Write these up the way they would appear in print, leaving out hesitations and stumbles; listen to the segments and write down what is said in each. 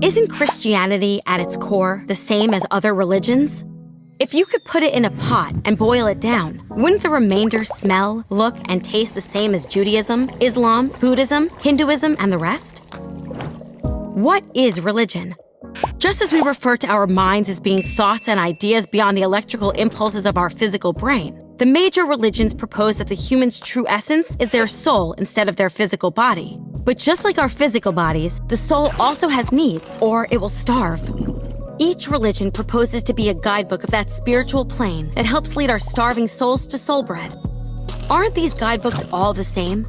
Isn't Christianity at its core the same as other religions? If you could put it in a pot and boil it down, wouldn't the remainder smell, look, and taste the same as Judaism, Islam, Buddhism, Hinduism, and the rest? What is religion? Just as we refer to our minds as being thoughts and ideas beyond the electrical impulses of our physical brain, the major religions propose that the human's true essence is their soul instead of their physical body. But just like our physical bodies, the soul also has needs, or it will starve. Each religion proposes to be a guidebook of that spiritual plane that helps lead our starving souls to soul bread. Aren't these guidebooks all the same?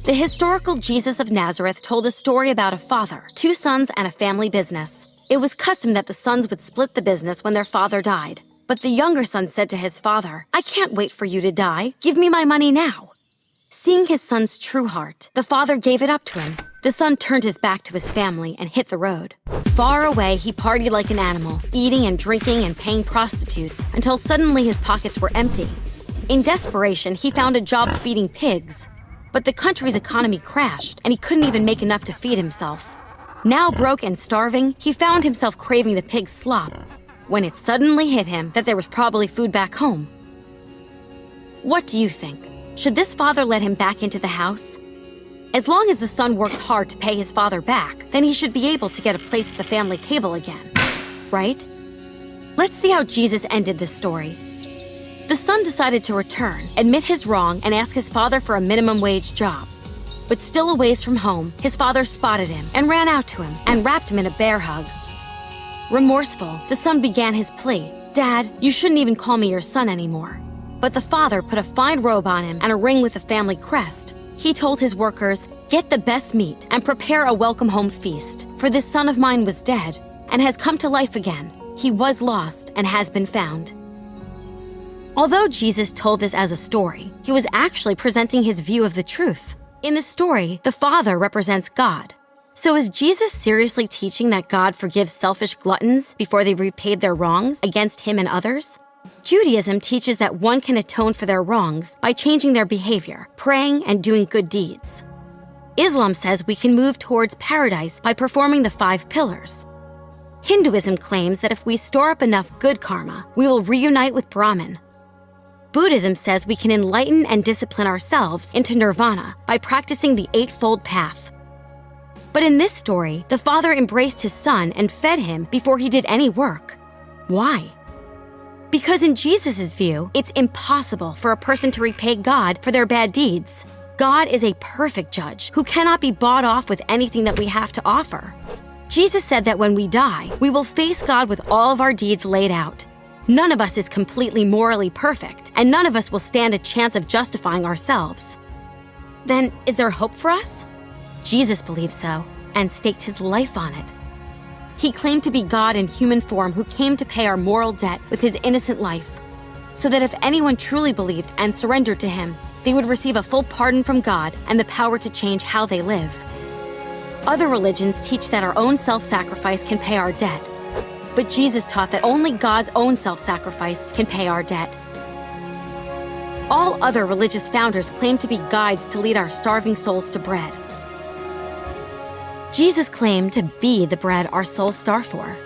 The historical Jesus of Nazareth told a story about a father, 2 sons, and a family business. It was custom that the sons would split the business when their father died. But the younger son said to his father, "I can't wait for you to die. Give me my money now." Seeing his son's true heart, the father gave it up to him. The son turned his back to his family and hit the road. Far away, he partied like an animal, eating and drinking and paying prostitutes, until suddenly his pockets were empty. In desperation, he found a job feeding pigs. But the country's economy crashed, and he couldn't even make enough to feed himself. Now broke and starving, he found himself craving the pig's slop, when it suddenly hit him that there was probably food back home. What do you think? Should this father let him back into the house? As long as the son works hard to pay his father back, then he should be able to get a place at the family table again, right? Let's see how Jesus ended this story. The son decided to return, admit his wrong, and ask his father for a minimum wage job. But still a ways from home, his father spotted him and ran out to him and wrapped him in a bear hug. Remorseful, the son began his plea. "Dad, you shouldn't even call me your son anymore." But the father put a fine robe on him and a ring with the family crest. He told his workers, "Get the best meat and prepare a welcome home feast, for this son of mine was dead and has come to life again. He was lost and has been found." Although Jesus told this as a story, he was actually presenting his view of the truth. In the story, the Father represents God. So is Jesus seriously teaching that God forgives selfish gluttons before they've repaid their wrongs against him and others? Judaism teaches that one can atone for their wrongs by changing their behavior, praying, and doing good deeds. Islam says we can move towards paradise by performing the 5 pillars. Hinduism claims that if we store up enough good karma, we will reunite with Brahman. Buddhism says we can enlighten and discipline ourselves into nirvana by practicing the 8-fold path. But in this story, the father embraced his son and fed him before he did any work. Why? Because in Jesus' view, it's impossible for a person to repay God for their bad deeds. God is a perfect judge who cannot be bought off with anything that we have to offer. Jesus said that when we die, we will face God with all of our deeds laid out. None of us is completely morally perfect, and none of us will stand a chance of justifying ourselves. Then, is there hope for us? Jesus believed so, and staked his life on it. He claimed to be God in human form who came to pay our moral debt with his innocent life, so that if anyone truly believed and surrendered to him, they would receive a full pardon from God and the power to change how they live. Other religions teach that our own self-sacrifice can pay our debt, but Jesus taught that only God's own self-sacrifice can pay our debt. All other religious founders claim to be guides to lead our starving souls to bread. Jesus claimed to be the bread our souls starve for.